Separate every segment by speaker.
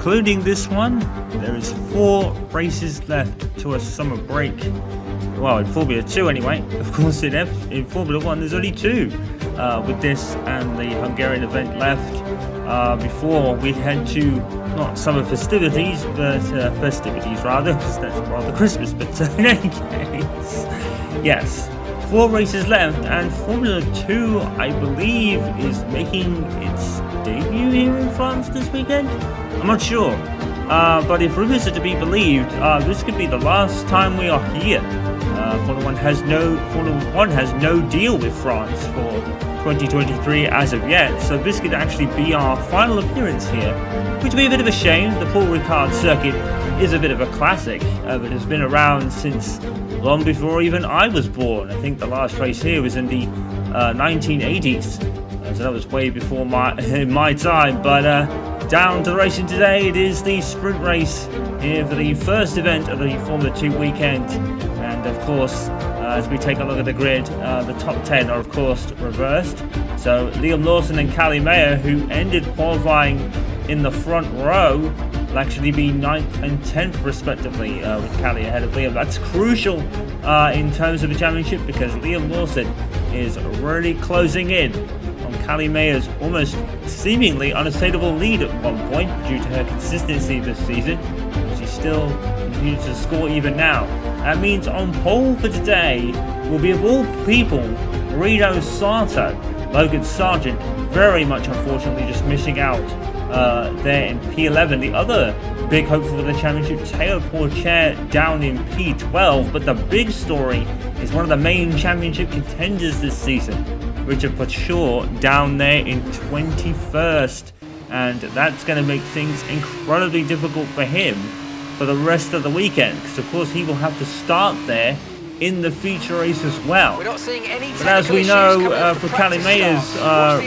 Speaker 1: including this one, there is 4 races left to a summer break. Well, in Formula 2 anyway. Of course, in Formula 1 there's only 2 with this and the Hungarian event left before we head to not summer festivities, but festivities rather, because that's rather Christmas. But in any case, yes, 4 races left, and Formula 2, I believe, is making its debut here in France this weekend. I'm not sure, but if rumors are to be believed, this could be the last time we are here. Formula 1 has no deal with France for 2023 as of yet, so this could actually be our final appearance here, which would be a bit of a shame. The Paul Ricard circuit is a bit of a classic, but it's been around since long before even I was born. I think the last race here was in the 1980s, so that was way before my time. But down to the racing today, it is the sprint race here for the first event of the Formula 2 weekend. And of course, as we take a look at the grid, the top 10 are of course reversed. So Liam Lawson and Callie Mayer, who ended qualifying in the front row, will actually be 9th and 10th respectively, with Callie ahead of Liam. That's crucial in terms of the championship, because Liam Lawson is really closing in on Callie Mayer's almost seemingly unassailable lead at one point due to her consistency this season. She still continues to score even now. That means on pole for today will be, of all people, Reno Sato. Logan Sargent very much unfortunately just missing out there in P11. The other big hope for the championship, Teo Porcher, down in P12. But the big story is one of the main championship contenders this season, Richard Pachour, down there in 21st. And that's going to make things incredibly difficult for him for the rest of the weekend, because of course he will have to start there in the feature race as well.
Speaker 2: We're not seeing any
Speaker 1: but as we know for Callie Mayer's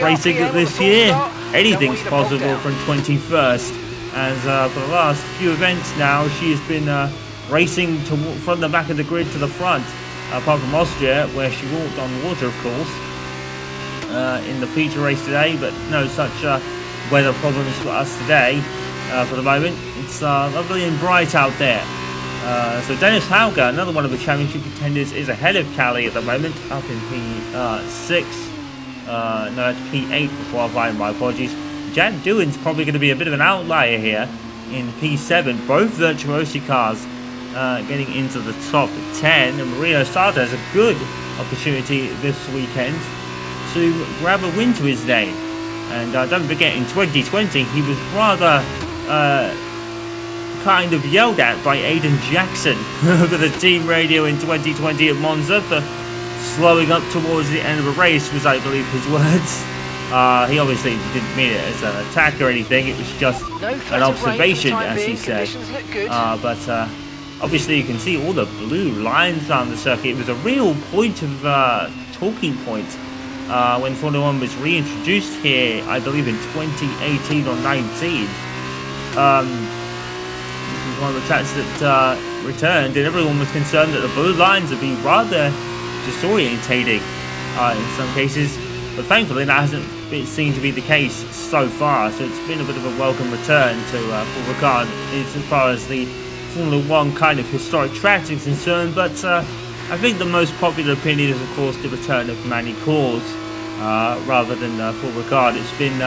Speaker 1: racing this year, anything's possible from 21st, as for the last few events now she has been racing from the back of the grid to the front, apart from Austria where she walked on water of course in the feature race today, but no such weather problems for us today for the moment. It's lovely and bright out there. So Dennis Hauger, another one of the championship contenders, is ahead of Callie at the moment, up in P6. No, that's P8 for qualifying, my apologies. Jan Doohan's probably going to be a bit of an outlier here in P7. Both Virtuosi cars getting into the top 10. And Marino Sato has a good opportunity this weekend to grab a win to his name. And don't forget, in 2020, he was rather kind of yelled at by Aiden Jackson over the team radio in 2020 at Monza for slowing up towards the end of a race, was I believe his words. He obviously didn't mean it as an attack or anything, it was just an observation, as he said. But obviously you can see all the blue lines down the circuit. It was a real point of talking point when Formula 1 was reintroduced here, I believe in 2018 or 19. This was one of the tracks that returned, and everyone was concerned that the blue lines would be rather disorientating in some cases, but thankfully that hasn't seemed to be the case so far. So it's been a bit of a welcome return to Paul Ricard as far as the Formula 1 kind of historic track is concerned. But I think the most popular opinion is of course the return of Manny Kors rather than Paul Ricard. It's been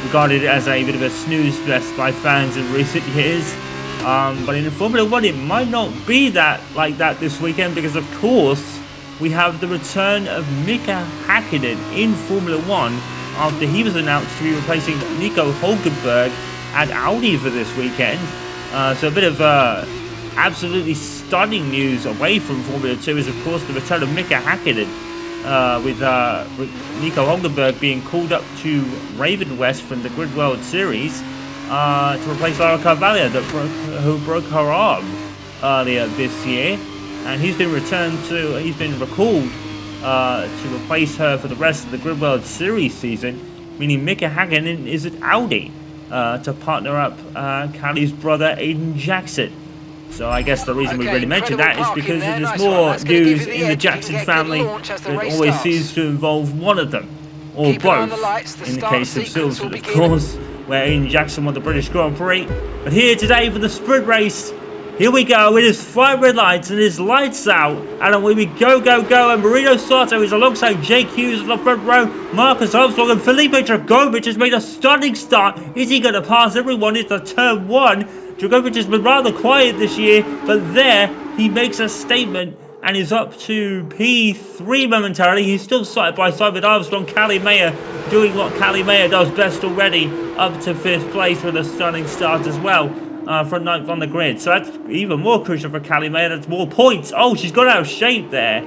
Speaker 1: regarded as a bit of a snooze fest by fans in recent years. But in Formula 1 it might not be like that this weekend, because of course we have the return of Mika Häkkinen in Formula 1 after he was announced to be replacing Nico Hülkenberg at Audi for this weekend. So a bit of absolutely stunning news away from Formula 2 is of course the return of Mika Häkkinen, with Nico Hülkenberg being called up to Raven West from the Grid World Series to replace Lara Carvalho, who broke her arm earlier this year. And he's been recalled to replace her for the rest of the Grid World Series season, meaning Mika Häkkinen is at Audi to partner up Callie's brother Aiden Jackson. So I guess the reason we really mention that is because it is more news in the Jackson family that always seems to involve one of them, or both, in the case of Silverstone of course, where Aiden Jackson won the British Grand Prix. But here today for the sprint race, here we go. It is 5 red lights and it is lights out. And away we go. And Marino Sato is alongside Jake Hughes on the front row. Marcus Armstrong and Felipe Dragovic has made a stunning start. Is he going to pass everyone into turn 1? Dragovic has been rather quiet this year, but there he makes a statement and is up to P3 momentarily. He's still side by side with Armstrong. Callie Mayer doing what Callie Mayer does best already, up to 5th place with a stunning start as well, from 9th on the grid. So that's even more crucial for Callie Mayer. That's more points. Oh, she's got out of shape there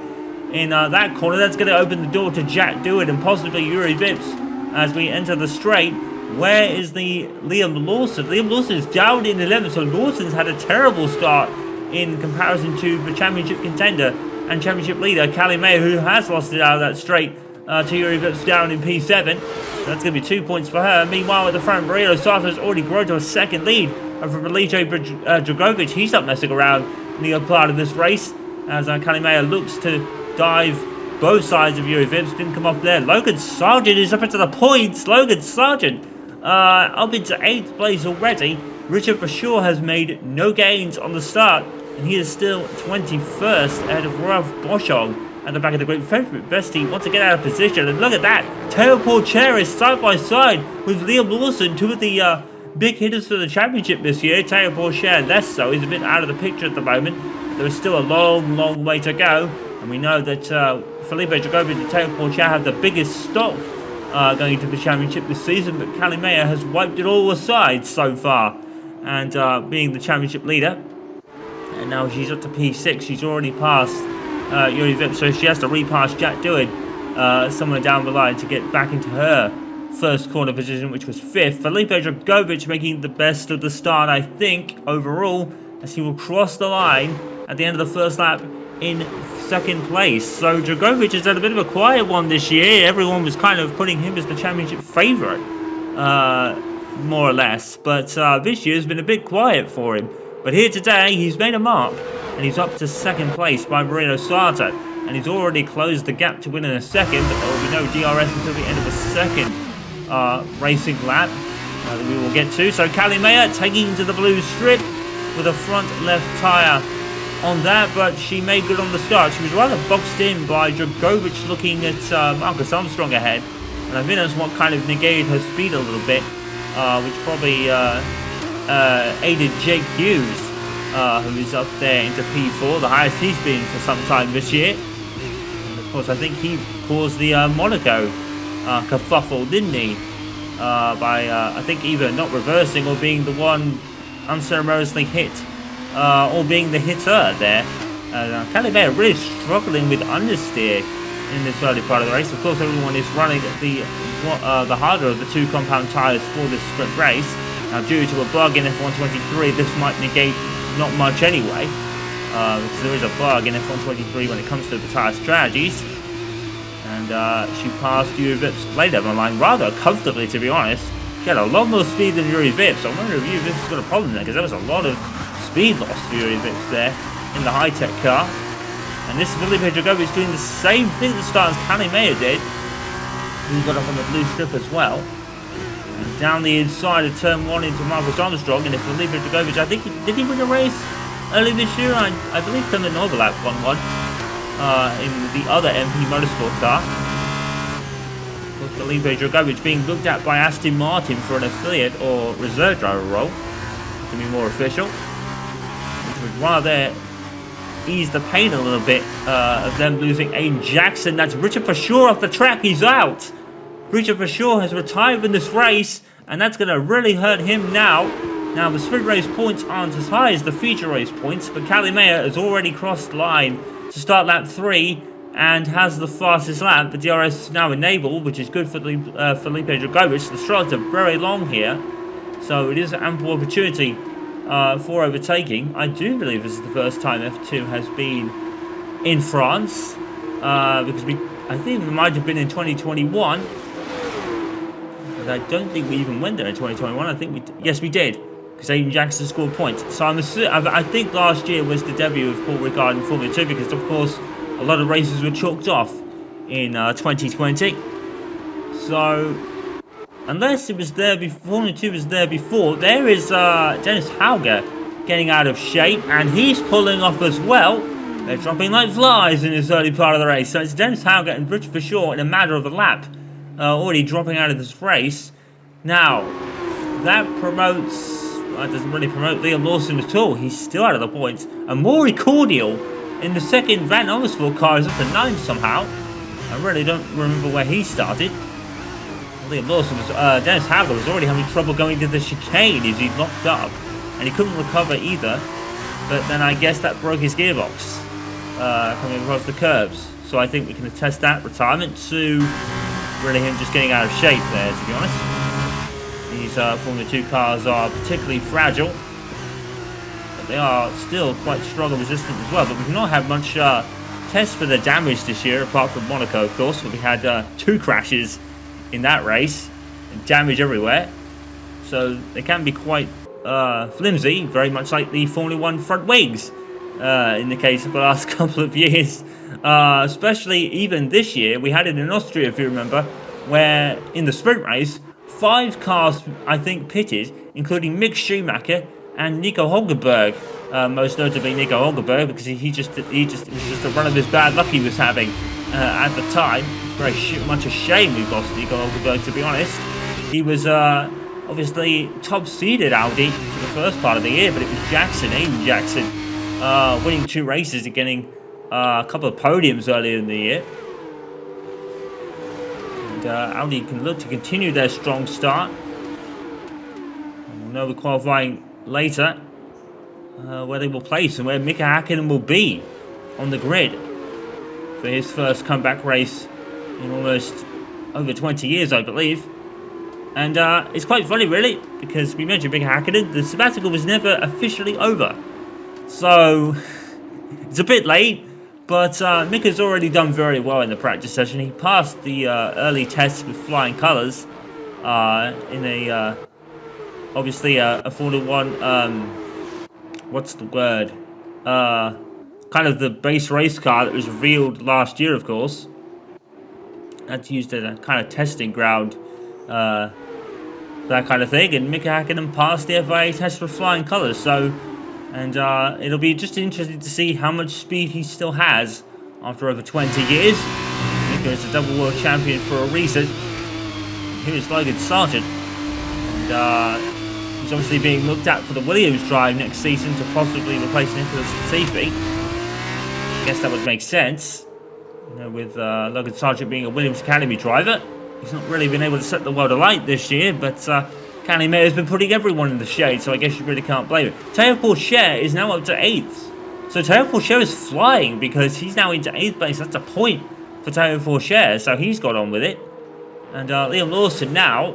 Speaker 1: in that corner. That's going to open the door to Jack Dewitt and possibly Yuri Vips as we enter the straight. Where is the Liam Lawson? Liam Lawson is down in 11th, so Lawson's had a terrible start in comparison to the championship contender and championship leader Callie Mayer, who has lost it out of that straight to Yuri Vips down in P7. So that's going to be 2 points for her. Meanwhile, at the front, Marino Sato's already grown to a second lead. And for Felipe Dragovic, he's not messing around in the other part of this race, as Callie Mayer looks to dive both sides of Yuri Vips. Didn't come off there. Logan Sargent is up into the points. Logan Sargent up into 8th place already. Richard for sure has made no gains on the start, and he is still 21st ahead of Ralph Boschong at the back of the grid. Frederick Vesti wants to get out of position, and look at that. Teo Porcher is side by side with Liam Lawson, two of the big hitters for the championship this year. Teo Porcher less so. He's a bit out of the picture at the moment. There is still a long way to go, and we know that Felipe Dragovic and Teo Porcher have the biggest stock going into the championship this season, but Callie Mayer has wiped it all aside so far, and being the championship leader. And now she's up to P6. She's already passed Yuri Vips, so she has to repass Jack Dewitt somewhere down the line to get back into her first corner position, which was 5th. Felipe Dragovic making the best of the start, I think, overall, as he will cross the line at the end of the first lap in 2nd place. So Dragovic has had a bit of a quiet one this year. Everyone was kind of putting him as the championship favourite, more or less. But this year has been a bit quiet for him. But here today, he's made a mark, and he's up to 2nd place by Marino Sato. And he's already closed the gap to win in a second, but there will be no DRS until the end of the second racing lap that we will get to. So Callie Mayer taking to the blue strip with a front left tyre on that, but she made good on the start. She was rather boxed in by Dragovic looking at Marcus Armstrong ahead, and I think that's what kind of negated her speed a little bit, which probably aided Jake Hughes, who is up there into P4, the highest he's been for some time this year. And of course, I think he caused the Monaco kerfuffle, didn't he? By I think either not reversing or being the one unceremoniously hit, or being the hitter there. Callie Mayer really struggling with understeer in this early part of the race. Of course, everyone is running the harder of the 2 compound tyres for this sprint race. Now, due to a bug in F123, this might negate not much anyway, because there is a bug in F123 when it comes to the tyre strategies. And she passed Yuri Vips later on the line rather comfortably, to be honest. She had a lot more speed than Yuri Vips. I wonder if Yuri Vips has got a problem there, because there was a lot of speed loss for Yuri Vips there in the high-tech car. And this is Felipe Dragovic doing the same thing at the start as Callie Mayer did. He got up on the blue strip as well. And down the inside of turn 1 into Marcus Armstrong, and if Felipe Dragovic, I think, did he win a race early this year? I believe Clement Overlap won one in the other MP Motorsport car. With Felipe Dragovic being looked at by Aston Martin for an affiliate or reserve driver role, to be more official, which would rather ease the pain a little bit of them losing Aiden Jackson. That's Richard for sure off the track. He's out. Richard for sure has retired in this race, and that's going to really hurt him now. Now, the sprint race points aren't as high as the feature race points, but Callie Mayer has already crossed the line to start lap 3 and has the fastest lap. The DRS is now enabled, which is good for Felipe Dragovic. The straights are very long here, so it is an ample opportunity for overtaking. I do believe this is the first time F2 has been in France, because I think it might have been in 2021. I don't think we even went there in 2021. I think yes, we did, because Aiden Jackson scored points. So I think last year was the debut of Paul Ricard in Formula 2, because of course a lot of races were chalked off in 2020. So unless it was there before, Formula 2 was there before, there is Dennis Hauger getting out of shape, and he's pulling off as well. They're dropping like flies in this early part of the race. So it's Dennis Hauger and Richard Shaw in a matter of a lap, already dropping out of this race. Now, that promotes, well, it doesn't really promote Liam Lawson at all. He's still out of the points. And Maury Cordial in the second Van Amersfoort car is up to 9 somehow. I really don't remember where he started. Liam Lawson was, Dennis Hauger was already having trouble going to the chicane as he locked up. And he couldn't recover either. But then I guess that broke his gearbox coming across the curbs. So I think we can attest that retirement to really him just getting out of shape there, to be honest. These Formula 2 cars are particularly fragile, but they are still quite struggle resistant as well. But we've not had much test for the damage this year, apart from Monaco, of course, where we had 2 crashes in that race, and damage everywhere. So they can be quite flimsy, very much like the Formula 1 front wings in the case of the last couple of years. Especially even this year, we had it in Austria, if you remember, where in the sprint race, 5 cars, I think, pitted, including Mick Schumacher and Nico Hulkenberg. Most notably Nico Hulkenberg, because it was just a run of his bad luck he was having at the time. Very much a shame we've lost Nico Hulkenberg, to be honest. He was obviously top-seeded Audi for the first part of the year, but it was Aiden Jackson, winning 2 races and getting a couple of podiums earlier in the year. And Audi can look to continue their strong start. And we'll know the qualifying later where they will place and where Mika Hakkinen will be on the grid for his first comeback race in almost over 20 years, I believe. And it's quite funny, really, because we mentioned Mika Hakkinen. The sabbatical was never officially over. So it's a bit late. But Mika's already done very well in the practice session. He passed the early tests with flying colours in a, obviously a Formula 1, what's the word? Kind of the base race car that was revealed last year, of course. That's used as a kind of testing ground, that kind of thing. And Mika Hakkinen passed the FIA test with flying colours, so... And it'll be just interesting to see how much speed he still has after over 20 years. Mika is a double world champion for a reason. Here's Logan Sargent. And he's obviously being looked at for the Williams drive next season to possibly replace Nicholas Latifi. I guess that would make sense. You know, with Logan Sargent being a Williams Academy driver. He's not really been able to set the world alight this year, but... Kenny May has been putting everyone in the shade, so I guess you really can't blame him. Théo Pourchaire is now up to 8th. So Théo Pourchaire is flying because he's now into 8th place. That's a point for Théo Pourchaire, so he's got on with it. And Liam Lawson now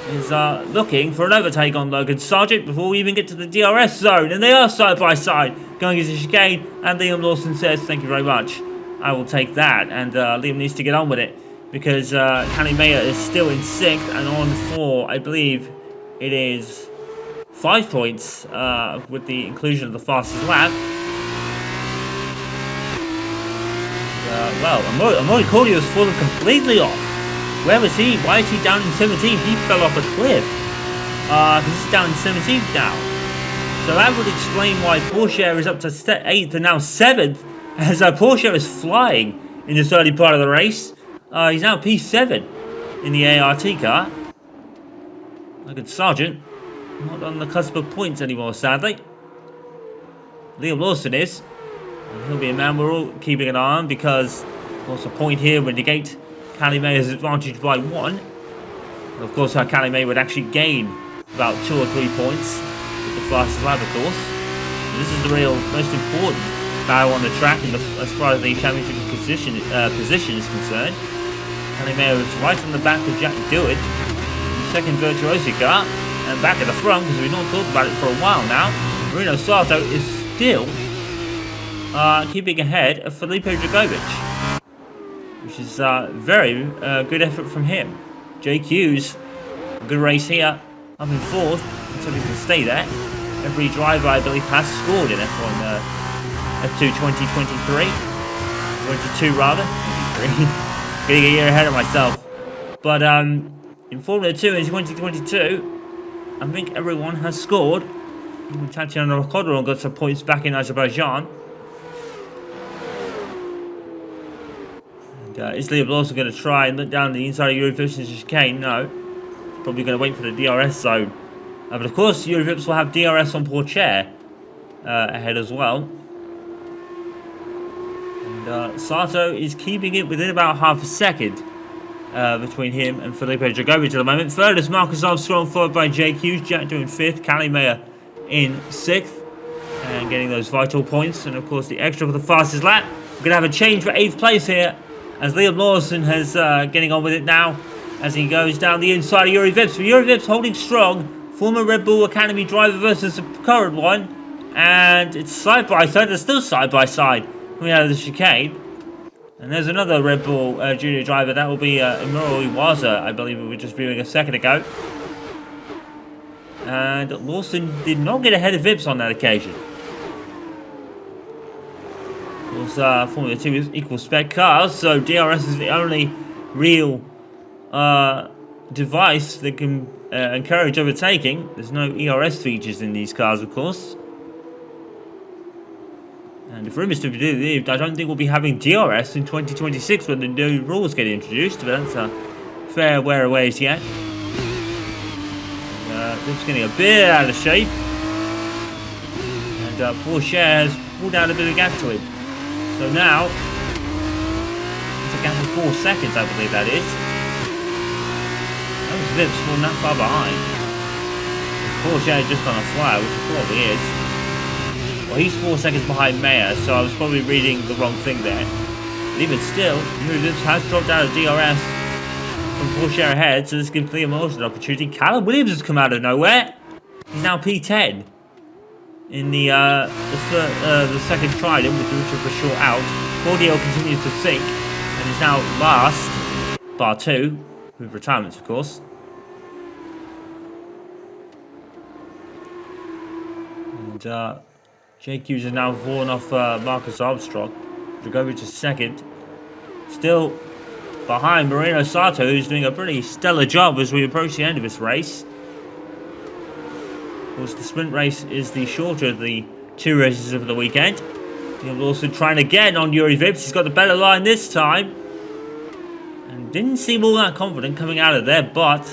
Speaker 1: is looking for an overtake on Logan Sargent before we even get to the DRS zone. And they are side by side going into the chicane. And Liam Lawson says, "Thank you very much. I will take that." And Liam needs to get on with it, because Kenny Mayer is still in 6th and on 4, I believe it is 5 points with the inclusion of the fastest lap. Well, Amori Cordio has fallen completely off. Where was he? Why is he down in 17th? He fell off a cliff. Because he's down in 17th now. So that would explain why Pourchaire is up to 8th and now 7th, as Pourchaire is flying in this early part of the race. He's now P7 in the ART car. Look at Sargent. Not on the cusp of points anymore, sadly. Liam Lawson is. And he'll be a man we're all keeping an eye on, because, of course, a point here would negate Kenny Mayer's advantage by 1. And of course, Kenny May would actually gain about 2 or 3 points with the fastest lap, of course. And this is the real most important battle on the track as far as the championship position is concerned. Kenny Mayer is right on the back of Jack Dewett, the second Virtuosi car, and back at the front, because we've not talked about it for a while now. Marino Sato is still keeping ahead of Felipe Dragovic, which is very good effort from him. Jake Hughes, a good race here, up in 4th, until he can stay there. Every driver, I believe, has scored in F1 F2 2023, 22 rather, 23. Getting a year ahead of myself. But in Formula 2 in 2022, I think everyone has scored. Even Tatiana Kodron got some points back in Azerbaijan. And is Liam also going to try and look down the inside of Eurovision's chicane? No. Probably going to wait for the DRS zone. But of course, Eurovips will have DRS on Pourchaire ahead as well. And Sato is keeping it within about half a second between him and Felipe Dragovic at the moment. Third is Marcus Armstrong, followed by Jake Hughes. Jack doing fifth. Callie Mayer in sixth. And getting those vital points. And of course, the extra for the fastest lap. We're going to have a change for 8th place here, as Liam Lawson has getting on with it now as he goes down the inside of Yuri Vips. So Yuri Vips holding strong. Former Red Bull Academy driver versus the current one. And it's side by side. They're still side by side coming out of the chicane. And there's another Red Bull junior driver. That will be Amuyu Iwasa, I believe we were just viewing a second ago. And Lawson did not get ahead of Vips on that occasion. Of course, Formula 2 is equal spec cars, so DRS is the only real device that can encourage overtaking. There's no ERS features in these cars, of course. And if rumours to be believed, I don't think we'll be having DRS in 2026 when the new rules get introduced, but that's a fair wear away yet. It's getting a bit out of shape. And Pourchaire has pulled out a bit of gap to him. So now, it's a gap of 4 seconds, I believe that is. That was Vips falling that far behind. Pourchaire just on a flyer, which it probably is. Well, he's 4 seconds behind Mayer, so I was probably reading the wrong thing there. But even still, Vips has dropped out of DRS from Pourchaire ahead, so this gives Liam Lawson an opportunity. Callum Williams has come out of nowhere. He's now P10 in the second Trident with Dutra for short out. Cordial continues to sink and is now last, bar 2, with retirements, of course. And Jake Hughes has now fallen off Marcus Armstrong. Dragovic is second. Still behind Moreno Sato, who's doing a pretty stellar job as we approach the end of this race. Of course, the sprint race is the shorter of the 2 races of the weekend. He's also trying again on Yuri Vips. He's got the better line this time. And didn't seem all that confident coming out of there, but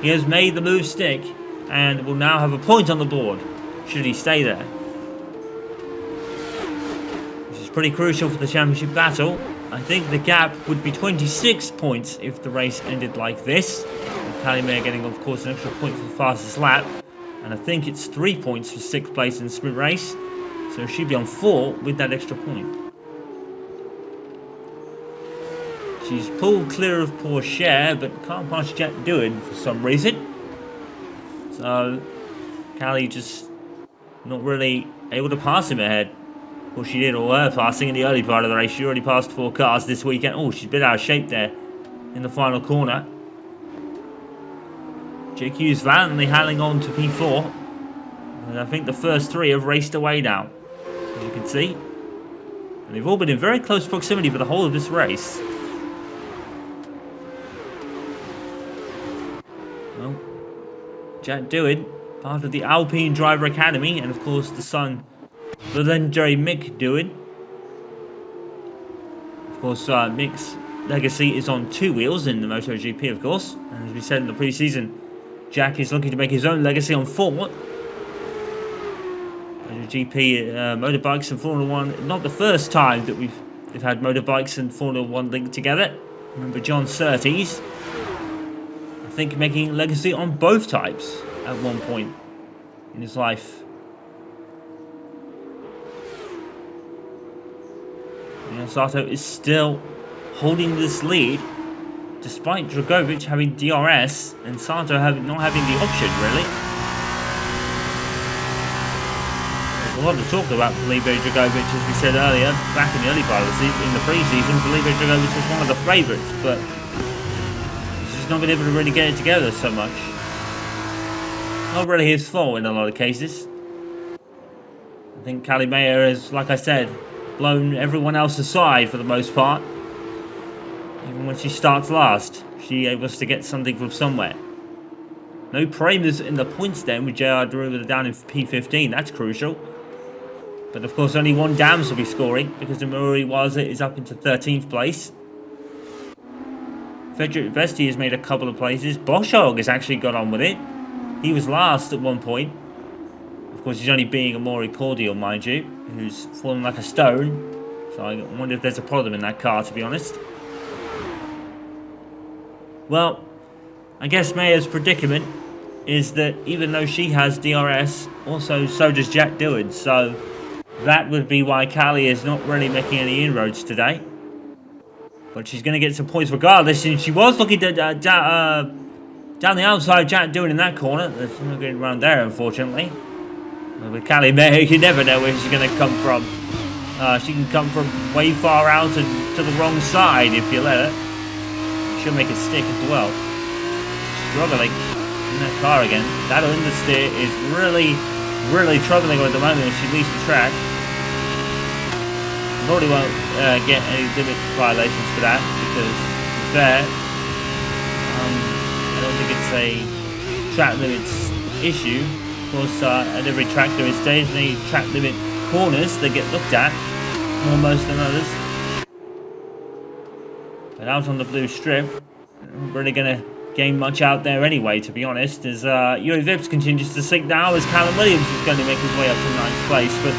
Speaker 1: he has made the move stick and will now have a point on the board, should he stay there. Which is pretty crucial for the championship battle. I think the gap would be 26 points if the race ended like this. Callie Mayer getting, of course, an extra point for the fastest lap. And I think it's 3 points for 6th place in the sprint race. So she'd be on 4 with that extra point. She's pulled clear of Pourchaire, but can't pass Jack Doohan for some reason. So Callie just not really able to pass him ahead. Well, she did all her passing in the early part of the race. She already passed 4 cars this weekend. Oh, she's a bit out of shape there in the final corner. Jake Hughes valiantly hanging on to P4. And I think the first 3 have raced away now, as you can see. And they've all been in very close proximity for the whole of this race. Well, Jack Doohan, part of the Alpine Driver Academy, and of course the son, the legendary Mick Doohan. Of course, Mick's legacy is on 2 wheels in the MotoGP, of course. And as we said in the pre-season, Jack is looking to make his own legacy on 4. MotoGP motorbikes and Formula 1, not the first time that we've had motorbikes and Formula 1 linked together. Remember John Surtees, I think, making a legacy on both types at one point in his life. Sato is still holding this lead, despite Dragovic having DRS and Sato not having the option, really. There's a lot of talk about Felipe Dragovic, as we said earlier, back in the early part of the season. In the pre-season, Felipe Dragovic was one of the favourites, but he's just not been able to really get it together so much. Not really his fault in a lot of cases. I think Callie Mayer has, like I said, blown everyone else aside for the most part. Even when she starts last, she able to get something from somewhere. No primers in the points then with JR Derivative down in P15. That's crucial. But of course only one Dams will be scoring because Amuyu Iwasa is up into 13th place. Frederick Vesti has made a couple of places. Boschog has actually got on with it. He was last at one point. Of course, he's only being a more cordial, mind you, who's fallen like a stone. So I wonder if there's a problem in that car, to be honest. Well, I guess Maya's predicament is that even though she has DRS, also so does Jack Doohan. So that would be why Callie is not really making any inroads today. But she's going to get some points regardless. And she was looking to, down the outside, Jack Doohan in that corner. There's no getting around there, unfortunately. With Callie Mayer, you never know where she's going to come from. She can come from way far out and to the wrong side if you let her. She'll make it stick as well. Struggling in that car again. That understeer is really, really troubling her at the moment as she leaves the track. Probably won't get any limit violations for that because, to be fair, I don't think it's a track limits issue. Of course, at every track there is definitely track limit corners that get looked at more most than others. But out on the blue strip, not really going to gain much out there anyway, to be honest, as Yuri Vips continues to sink now as Callum Williams is going to make his way up to 9th place. But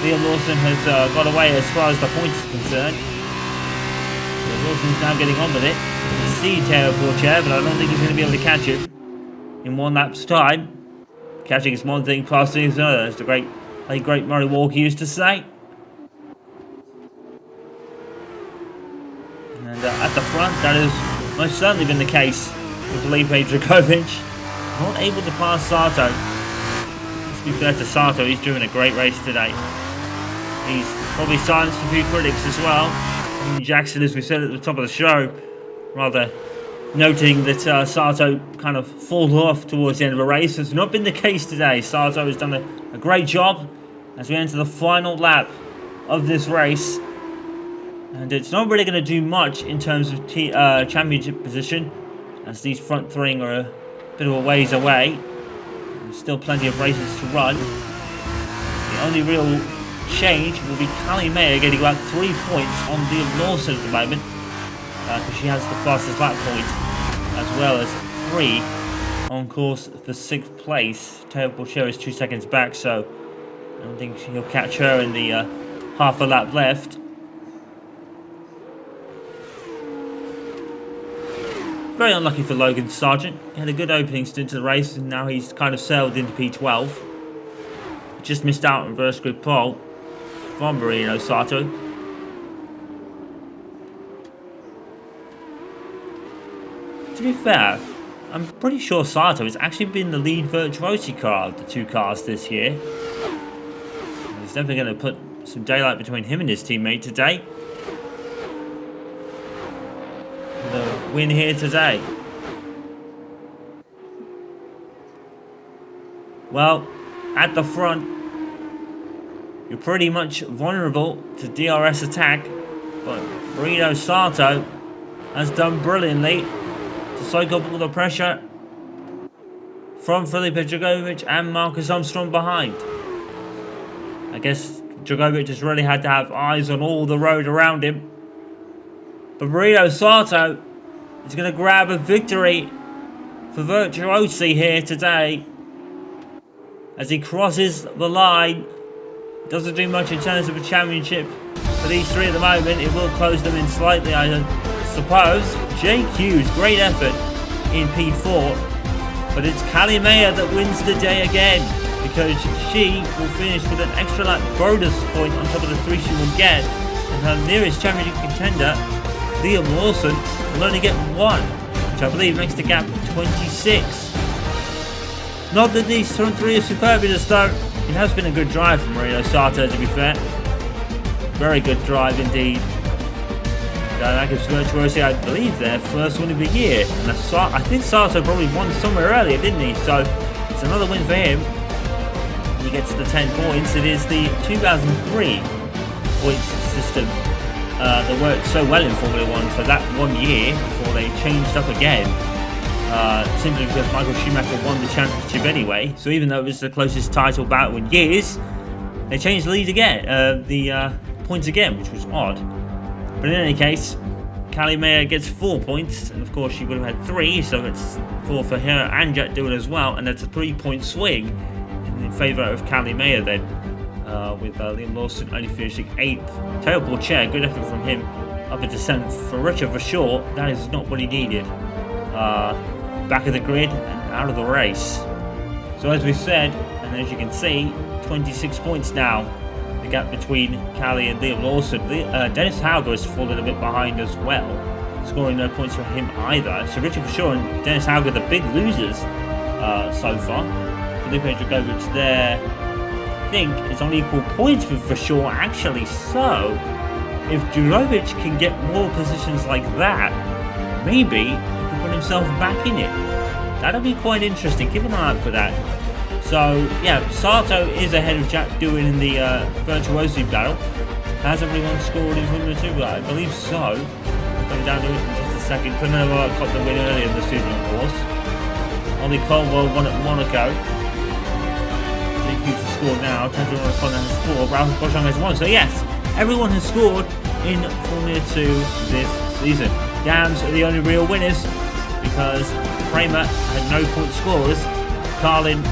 Speaker 1: Liam Lawson has got away as far as the points are concerned. Lawson's now getting on with it. You can see Teo Porcher, but I don't think he's going to be able to catch him in one lap's time. Catching is one thing, passing is another. That's the great Murray Walker used to say. And at the front, that has most certainly been the case with Felipe Dragovic. Not able to pass Sato. Let's be fair to Sato, he's driven a great race today. He's probably silenced a few critics as well. Aiden Jackson, as we said at the top of the show, rather noting that Sato kind of falls off towards the end of the race. It's not been the case today. Sato has done a great job as we enter the final lap of this race. And it's not really going to do much in terms of championship position, as these front three are a bit of a ways away. There's still plenty of races to run. The only real change will be Callie Mayer getting about 3 points on Liam Lawson at the moment, because she has the fastest lap point, as well as 3 on course for 6th place. Teo Porcher is 2 seconds back, so I don't think he'll catch her in the half a lap left. Very unlucky for Logan Sargent. He had a good opening stint to the race, and now he's kind of sailed into P12. Just missed out on reverse grid pole from Marino Sato. To be fair, I'm pretty sure Sato has actually been the lead virtuosi car of the 2 cars this year. He's definitely going to put some daylight between him and his teammate today. The win here today. Well, at the front, you're pretty much vulnerable to DRS attack, but Marino Sato has done brilliantly to soak up all the pressure from Felipe Dragovic and Marcus Armstrong behind. I guess Dragovic just really had to have eyes on all the road around him. But Marino Sato is going to grab a victory for virtuosi here today as he crosses the line. Doesn't do much in terms of a championship for these 3 at the moment. It will close them in slightly, I suppose. Jake Hughes, great effort in P4. But it's Callie Mayer that wins the day again, because she will finish with an extra lap bonus point on top of the 3 she will get. And her nearest championship contender, Liam Lawson, will only get 1, which I believe makes the gap 26. Not that these front 3 are superb in the start. It has been a good drive from Marino Sato, to be fair. Very good drive indeed. That gives virtuosi, I believe, their first win of the year. And I think Sato probably won somewhere earlier, didn't he? So it's another win for him. He gets the 10 points. It is the 2003 points system that worked so well in Formula 1 for that 1 year before they changed up again. Simply because Michael Schumacher won the championship anyway. So even though it was the closest title battle in years, they changed the lead again, the points again, which was odd. But in any case, Callie Mayer gets 4 points, and of course she would have had 3, so it's 4 for her and Jack Doohan as well, and that's a 3-point swing in favour of Callie Mayer then, with Liam Lawson only finishing 8th. Terrible chair, good effort from him, up into 7th. For Richard for sure, that is not what he needed. Back of the grid and out of the race. So as we said, and as you can see, 26 points now. The gap between Callie and Liam Lawson. Dennis Hauger has fallen a bit behind as well, scoring no points for him either. So Richard Forshaw and Dennis Hauger, the big losers so far. Felipe Dragovich there, I think, is on equal points with Forshaw actually. So if Dragovich can get more positions like that, maybe he can put himself back in it. That'll be quite interesting. Keep an eye out for that. So, yeah, Sato is ahead of Jack Doohan in the virtuosity battle. Has everyone scored in Formula 2? I believe so. Coming down to it in just a second. Cannella got the win earlier in the season, of course. Ollie Caldwell won at Monaco. He keeps the score now. Tandra O'Connor has 4. Ralph Boschung has 1. So, yes, everyone has scored in Formula 2 this season. Dams are the only real winners because Kramer had no point scorers. Carlin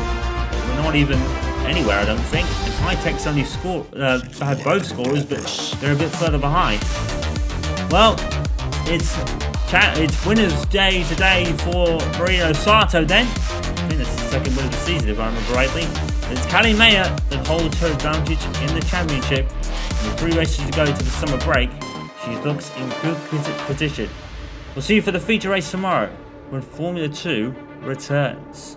Speaker 1: not even anywhere, I don't think. And High-Tech's only had both scorers, but they're a bit further behind. Well, it's winner's day today for Marino Sato then. I think that's the second win of the season, if I remember rightly. It's Callie Mayer that holds her advantage in the championship. And with 3 races to go to the summer break, she looks in good position. We'll see you for the feature race tomorrow when Formula 2 returns.